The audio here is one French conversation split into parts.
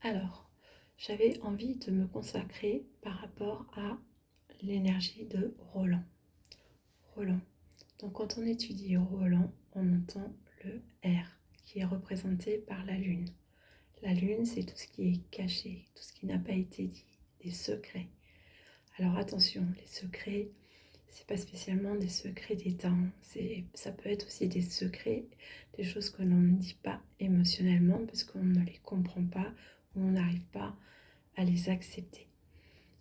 Alors, j'avais envie de me consacrer par rapport à l'énergie de Roland. Roland. Donc, quand on étudie Roland, on entend le R qui est représenté par la Lune. La Lune, c'est tout ce qui est caché, tout ce qui n'a pas été dit, des secrets. Alors attention, les secrets, c'est pas spécialement des secrets d'État, ça peut être aussi des secrets, des choses que l'on ne dit pas émotionnellement parce qu'on ne les comprend pas ou on n'arrive pas à les accepter,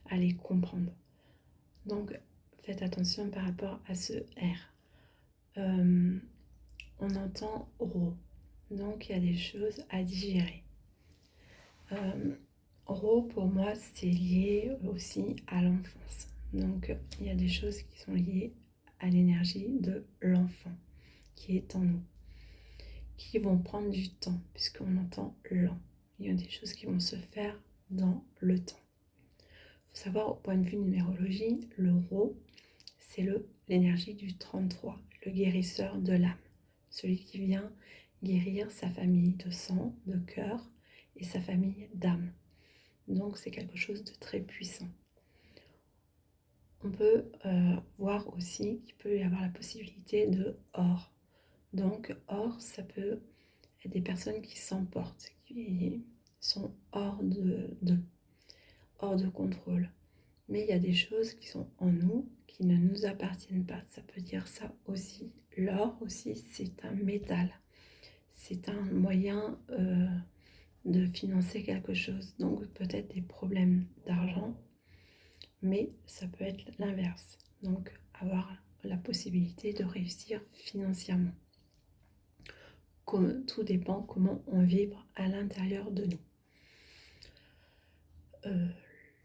à les comprendre. Donc faites attention par rapport à ce R. On entend Ro, donc il y a des choses à digérer. Ro, pour moi, c'est lié aussi à l'enfance. Donc, il y a des choses qui sont liées à l'énergie de l'enfant qui est en nous, qui vont prendre du temps, puisqu'on entend lent. Il y a des choses qui vont se faire dans le temps. Il faut savoir, au point de vue numérologie, le Ro, c'est l'énergie du 33, le guérisseur de l'âme. Celui qui vient guérir sa famille de sang, de cœur et sa famille d'âme. Donc c'est quelque chose de très puissant. On peut voir aussi qu'il peut y avoir la possibilité de or. Donc or, ça peut être des personnes qui s'emportent, qui sont hors de contrôle. Mais il y a des choses qui sont en nous qui ne nous appartiennent pas. Ça peut dire ça aussi. L'or aussi, c'est un métal. C'est un moyen de financer quelque chose. Donc peut-être des problèmes d'argent, mais ça peut être l'inverse. Donc avoir la possibilité de réussir financièrement. Tout dépend comment on vibre à l'intérieur de nous.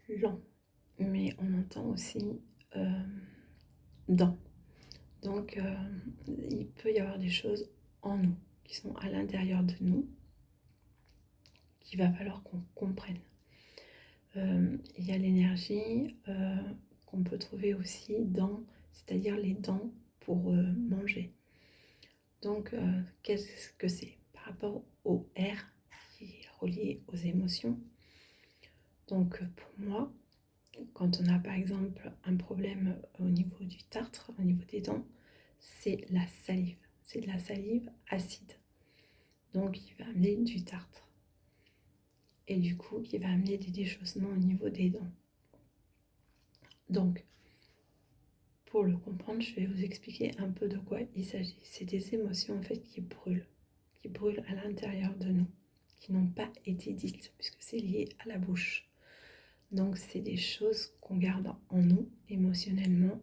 Lent, mais on entend aussi dans. Donc il peut y avoir des choses en nous qui sont à l'intérieur de nous qu'il va falloir qu'on comprenne. Il y a l'énergie qu'on peut trouver aussi dans, c'est-à-dire les dents pour manger. Donc, qu'est-ce que c'est par rapport au R qui est relié aux émotions? Donc, pour moi, quand on a par exemple un problème au niveau du tartre, au niveau des dents, c'est la salive. C'est de la salive acide. Donc, il va amener du tartre. Et du coup, qui va amener des déchaussements au niveau des dents. Donc, pour le comprendre, je vais vous expliquer un peu de quoi il s'agit. C'est des émotions en fait qui brûlent à l'intérieur de nous, qui n'ont pas été dites, puisque c'est lié à la bouche. Donc c'est des choses qu'on garde en nous émotionnellement,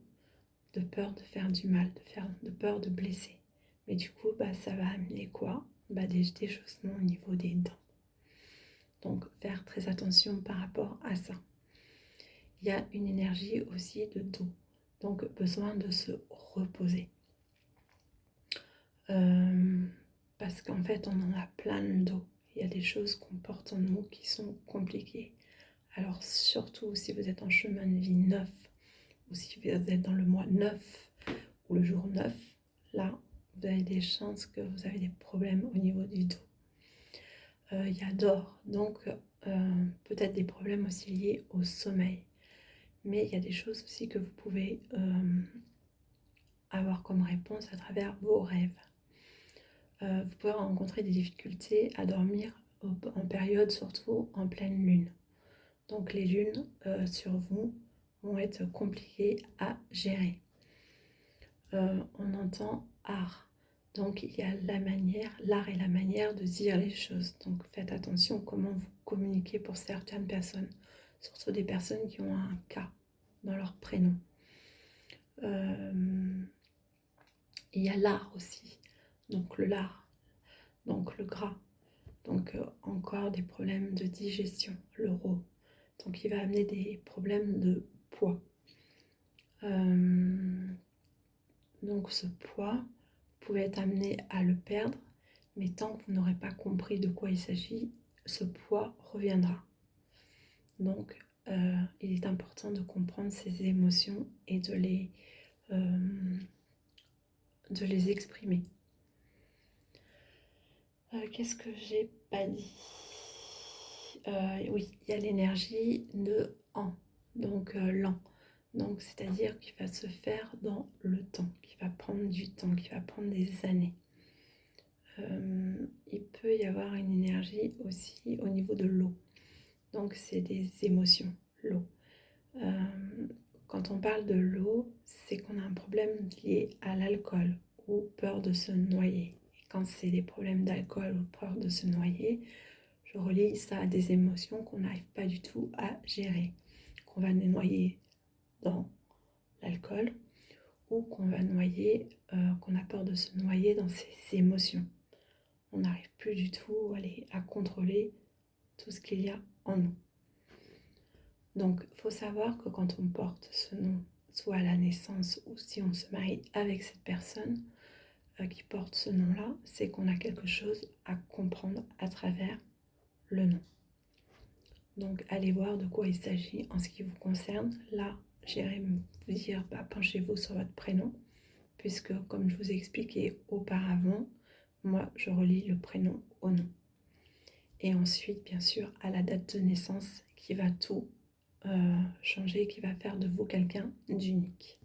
de peur de faire du mal, de peur de blesser. Mais du coup, ça va amener quoi? Des déchaussements au niveau des dents. Donc faire très attention par rapport à ça. Il y a une énergie aussi de dos. Donc besoin de se reposer. Parce qu'en fait, on en a plein le dos. Il y a des choses qu'on porte en nous qui sont compliquées. Alors surtout si vous êtes en chemin de vie 9, ou si vous êtes dans le mois 9, ou le jour 9, là, vous avez des chances que vous avez des problèmes au niveau du dos. Il y a d'or, donc peut-être des problèmes aussi liés au sommeil. Mais il y a des choses aussi que vous pouvez avoir comme réponse à travers vos rêves. Vous pouvez rencontrer des difficultés à dormir en période, surtout en pleine lune. Donc les lunes sur vous vont être compliquées à gérer. On entend art. Donc il y a l'art et la manière de dire les choses. Donc faites attention comment vous communiquez pour certaines personnes, surtout des personnes qui ont un K dans leur prénom. Il y a l'art aussi, donc le lard, donc le gras, donc encore des problèmes de digestion, le rot, donc il va amener des problèmes de poids. Donc ce poids, vous pouvez être amené à le perdre, mais tant que vous n'aurez pas compris de quoi il s'agit, ce poids reviendra. Donc il est important de comprendre ces émotions et de les exprimer. Qu'est-ce que j'ai pas dit? oui, il y a l'énergie de an, donc l'an. Donc, c'est-à-dire qu'il va se faire dans le temps, qui va prendre du temps, qui va prendre des années. Il peut y avoir une énergie aussi au niveau de l'eau. Donc, c'est des émotions, l'eau. Euh, Quand on parle de l'eau, c'est qu'on a un problème lié à l'alcool ou peur de se noyer. Et quand c'est des problèmes d'alcool ou peur de se noyer, je relie ça à des émotions qu'on n'arrive pas du tout à gérer. Qu'on va noyer dans l'alcool ou qu'on va noyer, qu'on a peur de se noyer dans ses émotions. On n'arrive plus du tout à contrôler tout ce qu'il y a en nous. Donc, il faut savoir que quand on porte ce nom, soit à la naissance ou si on se marie avec cette personne qui porte ce nom-là, c'est qu'on a quelque chose à comprendre à travers le nom. Donc, allez voir de quoi il s'agit en ce qui vous concerne. Là, j'irai vous dire, penchez-vous sur votre prénom, puisque comme je vous ai expliqué auparavant, moi, je relie le prénom au nom. Et ensuite, bien sûr, à la date de naissance qui va tout changer, qui va faire de vous quelqu'un d'unique.